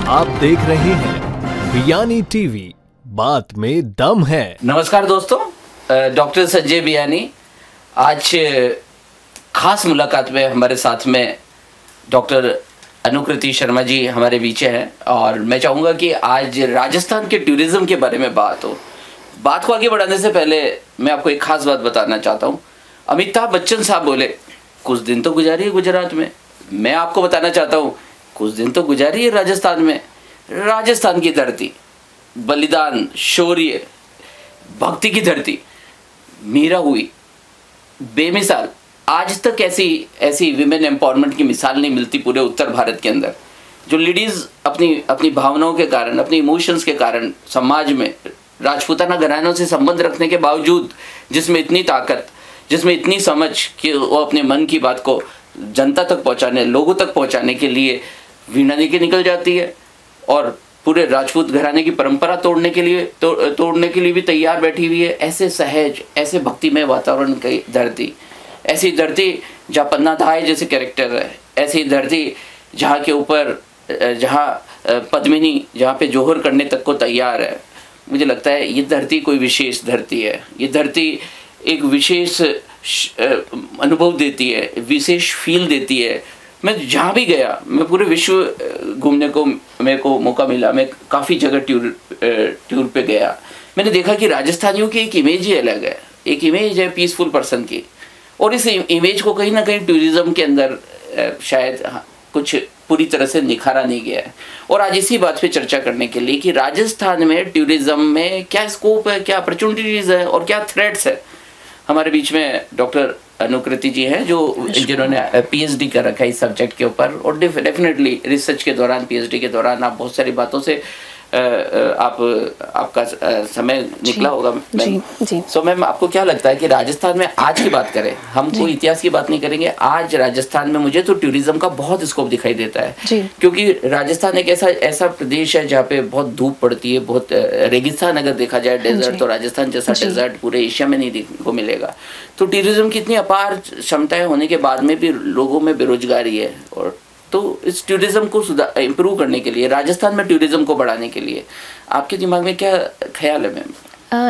आप देख रहे हैं बियानी टीवी, बात में दम है। नमस्कार दोस्तों, डॉक्टर संजय बियानी। आज खास मुलाकात में हमारे साथ में डॉक्टर अनुकृति शर्मा जी हमारे बीच हैं और मैं चाहूँगा कि आज राजस्थान के टूरिज्म के बारे में बात हो। बात को आगे बढ़ाने से पहले मैं आपको एक खास बात बताना चाहता हूँ। अमिताभ बच्चन साहब बोले कुछ दिन तो गुजारिए गुजरात में। मैं आपको बताना चाहता हूँ कुछ दिन तो गुजारिए राजस्थान में। राजस्थान की धरती, बलिदान, शौर्य, भक्ति की धरती, मीरा हुई बेमिसाल। आज तक ऐसी विमेन एम्पावरमेंट की मिसाल नहीं मिलती पूरे उत्तर भारत के अंदर, जो लेडीज़ अपनी भावनाओं के कारण, अपने इमोशंस के कारण समाज में राजपूताना घरानों से संबंध रखने के बावजूद जिसमें इतनी ताकत, जिसमें इतनी समझ कि वो अपने मन की बात को जनता तक पहुंचाने, लोगों तक पहुंचाने के लिए वीणा लेके निकल जाती है और पूरे राजपूत घराने की परंपरा तोड़ने के लिए भी तैयार बैठी हुई है। ऐसे सहज, ऐसे भक्तिमय वातावरण की धरती, ऐसी धरती जहाँ पन्ना धाय जैसे कैरेक्टर है, ऐसी धरती जहाँ के ऊपर पद्मिनी जहाँ पे जोहर करने तक को तैयार है। मुझे लगता है ये धरती कोई विशेष धरती है। ये धरती एक विशेष अनुभव देती है, विशेष फील देती है। मैं जहाँ भी गया, मैं पूरे विश्व घूमने को मेरे को मौका मिला। मैं काफ़ी जगह टूर पे गया। मैंने देखा कि राजस्थानियों की एक इमेज ही अलग है। एक इमेज है पीसफुल पर्सन की, और इस इमेज को कहीं ना कहीं टूरिज़्म के अंदर शायद कुछ पूरी तरह से निखारा नहीं गया है। और आज इसी बात पे चर्चा करने के लिए कि राजस्थान में टूरिज़्म में क्या स्कोप है, क्या अपॉर्चुनिटीज़ है और क्या थ्रेट्स है। हमारे बीच में डॉक्टर अनुकृति जी हैं जिन्होंने पीएचडी कर रखा है इस सब्जेक्ट के ऊपर, और डेफिनेटली रिसर्च के दौरान, पीएचडी के दौरान आप बहुत सारी बातों से आपका समय निकला होगा मैम। सो मैम, आपको क्या लगता है कि राजस्थान में आज की बात करें, हम कोई इतिहास की बात नहीं करेंगे, आज राजस्थान में मुझे तो टूरिज्म का बहुत स्कोप दिखाई देता है। क्योंकि राजस्थान एक ऐसा प्रदेश है जहाँ पे बहुत धूप पड़ती है, बहुत रेगिस्तान अगर देखा जाए, डेजर्ट, तो राजस्थान जैसा डेजर्ट पूरे एशिया में नहीं देखने को मिलेगा। तो टूरिज्म की इतनी अपार क्षमताएं होने के बाद में भी लोगों में बेरोजगारी है। और तो इस टूरिज्म को इम्प्रूव करने के लिए, राजस्थान में टूरिज्म को बढ़ाने के लिए आपके दिमाग में क्या ख्याल है मैम?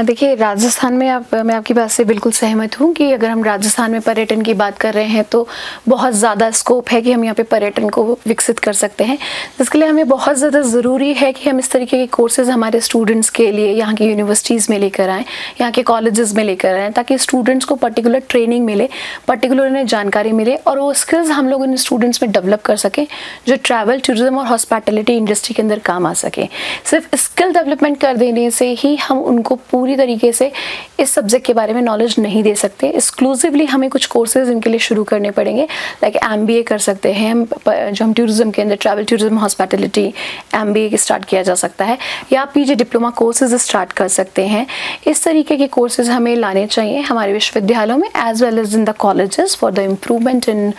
देखिए, राजस्थान में मैं आपकी बात से बिल्कुल सहमत हूँ कि अगर हम राजस्थान में पर्यटन की बात कर रहे हैं तो बहुत ज़्यादा स्कोप है कि हम यहाँ पे पर्यटन को विकसित कर सकते हैं। जिसके लिए हमें बहुत ज़्यादा ज़रूरी है कि हम इस तरीके के कोर्सेज़ हमारे स्टूडेंट्स के लिए यहाँ की यूनिवर्सिटीज़ में लेकर आएँ, यहाँ के कॉलेजेस में लेकर आएँ, ताकि स्टूडेंट्स को पर्टिकुलर ट्रेनिंग मिले, पर्टिकुलर उन्हें जानकारी मिले और वो स्किल्स हम लोग इन स्टूडेंट्स में डेवलप कर सकें जो ट्रैवल, टूरिज्म और हॉस्पिटैलिटी इंडस्ट्री के अंदर काम आ सकें। सिर्फ स्किल डेवलपमेंट कर देने से ही हम उनको पूरी तरीके से इस सब्जेक्ट के बारे में नॉलेज नहीं दे सकते। एक्सक्लूसिवली हमें कुछ कोर्सेज इनके लिए शुरू करने पड़ेंगे। लाइक MBA कर सकते हैं हम, जो हम टूरिज्म के अंदर travel, tourism, hospitality MBA start किया जा सकता है, या PG डिप्लोमा कोर्सेज स्टार्ट कर सकते हैं। इस तरीके के कोर्सेज हमें लाने चाहिए हमारे विश्वविद्यालयों में as well as in the colleges for the improvement in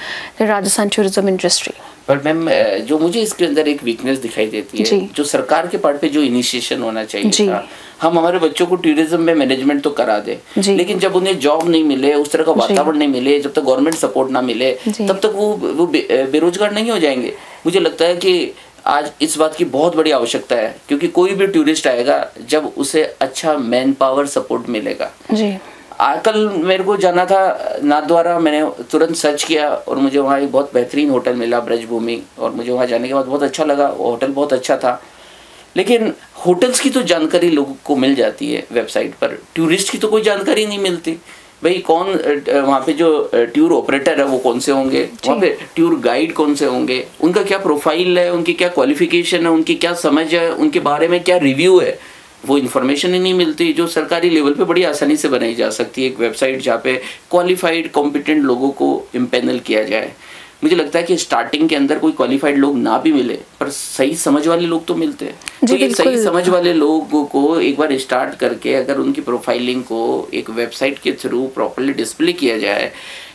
the Rajasthan tourism industry. पर मैम, जो मुझे इसके अंदर एक वीकनेस दिखाई देती है, जो सरकार के पार्ट पे जो इनिशिएशन होना चाहिए था, हम हमारे बच्चों को टूरिज्म में मैनेजमेंट तो करा दे, लेकिन जब उन्हें जॉब नहीं मिले, उस तरह का वातावरण नहीं मिले, जब तक गवर्नमेंट सपोर्ट ना मिले, तब तक वो बेरोजगार नहीं हो जाएंगे। मुझे लगता है कि आज इस बात की बहुत बड़ी आवश्यकता है, क्योंकि कोई भी टूरिस्ट आएगा जब उसे अच्छा मैन पावर सपोर्ट मिलेगा। कल मेरे को जाना था नाथद्वारा, मैंने तुरंत सर्च किया और मुझे वहाँ एक बहुत बेहतरीन होटल मिला, ब्रजभूमि, और मुझे वहाँ जाने के बाद बहुत अच्छा लगा। वो होटल बहुत अच्छा था, लेकिन होटल्स की तो जानकारी लोगों को मिल जाती है वेबसाइट पर, टूरिस्ट की तो कोई जानकारी नहीं मिलती। भाई कौन वहाँ पे जो टूर ऑपरेटर है वो कौन से होंगे, वहाँ पे टूर गाइड कौन से होंगे, उनका क्या प्रोफाइल है, उनकी क्या क्वालिफिकेशन है, उनकी क्या समझ है, उनके बारे में क्या रिव्यू है, वो इन्फॉर्मेशन ही नहीं मिलती, जो सरकारी लेवल पे बड़ी आसानी से बनाई जा सकती है। एक वेबसाइट जहाँ पे क्वालिफाइड कॉम्पिटेंट लोगों को इम्पैनल किया जाए। मुझे लगता है कि स्टार्टिंग के अंदर कोई क्वालिफाइड लोग ना भी मिले, पर सही समझ वाले लोग तो मिलते हैं। तो ये सही समझ वाले लोगों को एक बार स्टार्ट करके अगर उनकी प्रोफाइलिंग को एक वेबसाइट के थ्रू प्रॉपर्ली डिस्प्ले किया जाए,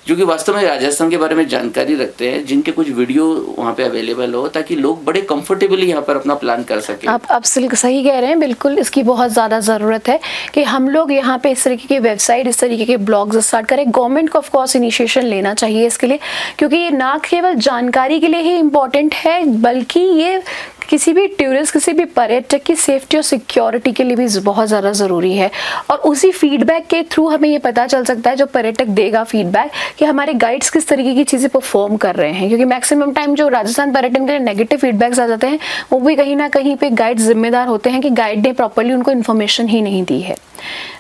जो कि वास्तव में राजस्थान के बारे में जानकारी रखते हैं, जिनके कुछ वीडियो वहाँ पे अवेलेबल हो, ताकि लोग बड़े कंफर्टेबली यहाँ पर अपना प्लान कर सकें। आप सही कह रहे हैं, बिल्कुल इसकी बहुत ज़्यादा ज़रूरत है कि हम लोग यहाँ पे इस तरीके की वेबसाइट, इस तरीके के ब्लॉग्स स्टार्ट करें। गवर्नमेंट को ऑफकोर्स इनिशिएशन लेना चाहिए इसके लिए, क्योंकि ये ना केवल जानकारी के लिए ही इम्पोर्टेंट है, बल्कि ये किसी भी टूरिस्ट, किसी भी पर्यटक की सेफ्टी और सिक्योरिटी के लिए भी बहुत ज़्यादा ज़रूरी है। और उसी फीडबैक के थ्रू हमें ये पता चल सकता है, जो पर्यटक देगा फीडबैक, कि हमारे गाइड्स किस तरीके की चीज़ें परफॉर्म कर रहे हैं। क्योंकि मैक्सिमम टाइम जो राजस्थान पर्यटन के लिए नेगेटिव फीडबैक्स आ जाते हैं, वो भी कहीं ना कहीं पे गाइड जिम्मेदार होते हैं कि गाइड ने प्रॉपर्ली उनको इन्फॉर्मेशन ही नहीं दी है।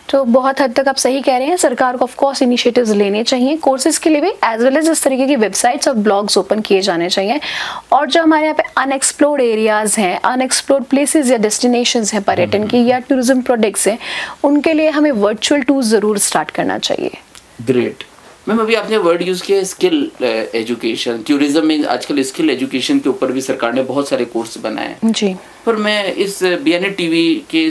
तो बहुत हद तक आप सही कह रहे हैं, सरकार को ऑफ कोर्स इनिशिएटिव्स लेने चाहिए कोर्सेज के लिए भी, एज वेल एज इस तरीके की वेबसाइट्स और ब्लॉग्स ओपन किए जाने चाहिए। और जो हमारे यहाँ पे अनएक्सप्लोर्ड एरियाज हैं, अनएक्सप्लोर्ड प्लेसेस या डेस्टिनेशंस हैं पर्यटन की, या टूरिज्म प्रोडक्ट्स हैं, उनके लिए हमें वर्चुअल टूर्स ज़रूर स्टार्ट करना चाहिए। ग्रेट मैम, अभी आपने वर्ड यूज़ किया स्किल एजुकेशन। टूरिज्म में आजकल स्किल एजुकेशन के ऊपर भी सरकार ने बहुत सारे कोर्स बनाए हैं जी। पर मैं इस बीएनए टीवी के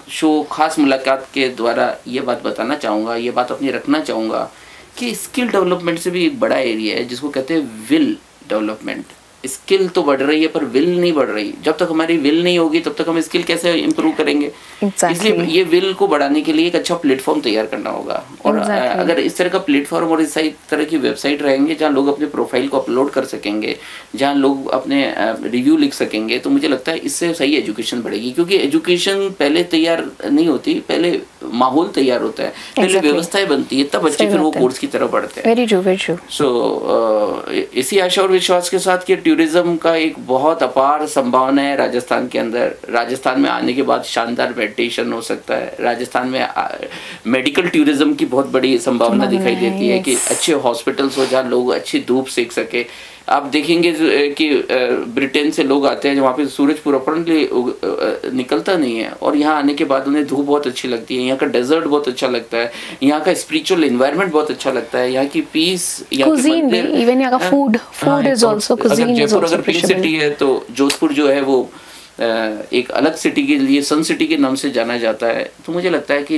शो खास मुलाकात के द्वारा ये बात बताना चाहूँगा, ये बात अपनी रखना चाहूँगा कि स्किल डेवलपमेंट से भी एक बड़ा एरिया है जिसको कहते हैं विल डेवलपमेंट। स्किल तो बढ़ रही है पर विल नहीं बढ़ रही। जब तक हमारी विल नहीं होगी तब तक हम स्किल कैसे इम्प्रूव करेंगे? इसलिए ये विल को बढ़ाने के लिए एक अच्छा प्लेटफॉर्म तैयार करना होगा। और अगर इस तरह का प्लेटफॉर्म और इस तरह की वेबसाइट रहेंगे जहाँ लोग अपने प्रोफाइल को अपलोड कर सकेंगे, जहाँ लोग अपने रिव्यू लिख सकेंगे, तो मुझे लगता है इससे सही एजुकेशन बढ़ेगी। क्योंकि एजुकेशन पहले तैयार नहीं होती, पहले माहौल तैयार होता है, पहले व्यवस्थाएं बनती है, तब बच्चे फिर वो कोर्स की तरफ बढ़ते हैं। Very true, very true. So इसी आशा और विश्वास के साथ कि टूरिज्म का एक बहुत अपार संभावना है राजस्थान के अंदर। राजस्थान में आने के बाद शानदार मेडिटेशन हो सकता है। राजस्थान में मेडिकल टूरिज्म की बहुत बड़ी संभावना दिखाई देती है कि अच्छे हॉस्पिटल्स हो जहाँ लोग अच्छी धूप सेक सके। आप देखेंगे कि ब्रिटेन से लोग आते हैं वहाँ पे सूरज प्रॉपर्ली निकलता नहीं है, और यहाँ आने के बाद उन्हें धूप बहुत अच्छी लगती है। यहाँ का डेजर्ट बहुत अच्छा लगता है, यहाँ का स्पिरिचुअल एनवायरनमेंट बहुत अच्छा लगता है, यहाँ की पीस, यहाँ की मंदिर, इवन यहाँ का food is also cuisine. Jaipur अगर पिंक सिटी है तो जोधपुर जो है वो एक अलग सिटी के लिए सन सिटी के नाम से जाना जाता है। तो मुझे लगता है कि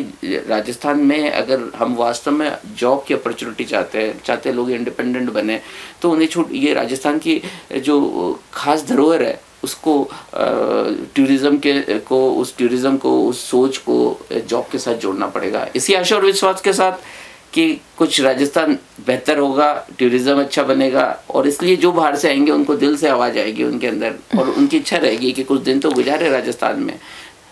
राजस्थान में अगर हम वास्तव में जॉब की अपॉर्चुनिटी चाहते लोग इंडिपेंडेंट बने, तो उन्हें ये राजस्थान की जो खास धरोहर है उसको टूरिज्म को उस सोच को जॉब के साथ जोड़ना पड़ेगा। इसी आशा और विश्वास के साथ कि कुछ राजस्थान बेहतर होगा, टूरिज्म अच्छा बनेगा, और इसलिए जो बाहर से आएंगे उनको दिल से आवाज़ आएगी उनके अंदर, और उनकी इच्छा रहेगी कि कुछ दिन तो गुजारे राजस्थान में।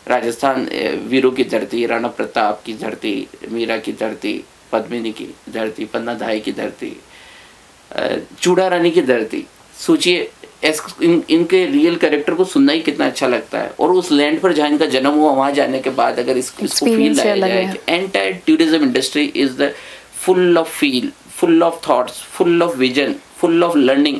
राजस्थान वीरों की धरती, राणा प्रताप की धरती, मीरा की धरती, पद्मिनी की धरती, पन्ना धाई की धरती, चूड़ा रानी की धरती। सोचिए इनके रियल कैरेक्टर को सुनना ही कितना अच्छा लगता है। और उस लैंड पर जहाँ इनका जन्म हुआ वहाँ जाने के बाद अगर इसको फील लाया जाए कि entire tourism industry is the full of feel, full of thoughts, full of vision, full of learning.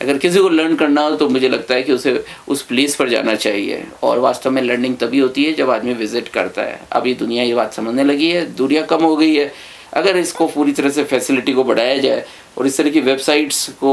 अगर किसी को लर्न करना हो तो मुझे लगता है कि उसे उस प्लेस पर जाना चाहिए। और वास्तव में लर्निंग तभी होती है जब आदमी विजिट करता है। अभी दुनिया ये बात समझने लगी है, दूरियां कम हो गई है। अगर इसको पूरी तरह से फैसिलिटी को बढ़ाया जाए और इस तरह की वेबसाइट्स को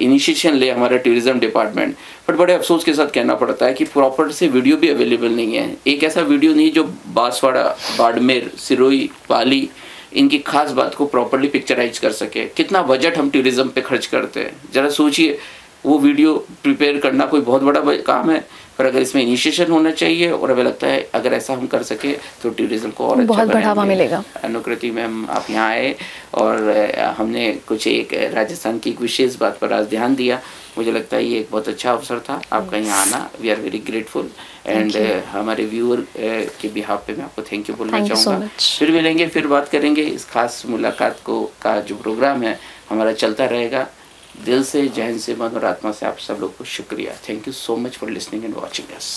इनिशिएशन ले हमारा टूरिज्म डिपार्टमेंट, बट बड़े अफसोस के साथ कहना पड़ता है कि प्रॉपर से वीडियो भी अवेलेबल नहीं है। एक ऐसा वीडियो नहीं जो बांसवाड़ा, बाड़मेर, सिरोही, पाली इनकी खास बात को प्रॉपरली पिक्चराइज कर सके। कितना बजट हम टूरिज्म पे खर्च करते हैं, जरा सोचिए। वो वीडियो प्रिपेयर करना कोई बहुत बड़ा काम है, पर अगर इसमें इनिशिएशन होना चाहिए और हमें लगता है अगर ऐसा हम कर सके तो टूरिज्म को और बहुत बढ़ावा मिलेगा। अनुकृति मैम आप यहाँ आए और हमने कुछ एक राजस्थान की एक विशेष बात पर आज ध्यान दिया। मुझे लगता है ये एक बहुत अच्छा अवसर था आपका यहाँ आना। We are very grateful and हमारे व्यूअर के बिहाफ पे मैं आपको थैंक यू बोलना चाहूँगा। फिर मिलेंगे, फिर बात करेंगे। इस खास मुलाकात का जो प्रोग्राम है हमारा चलता रहेगा। दिल से, जहन से, मन और आत्मा से आप सब लोग को शुक्रिया। Thank you so much for listening and watching us.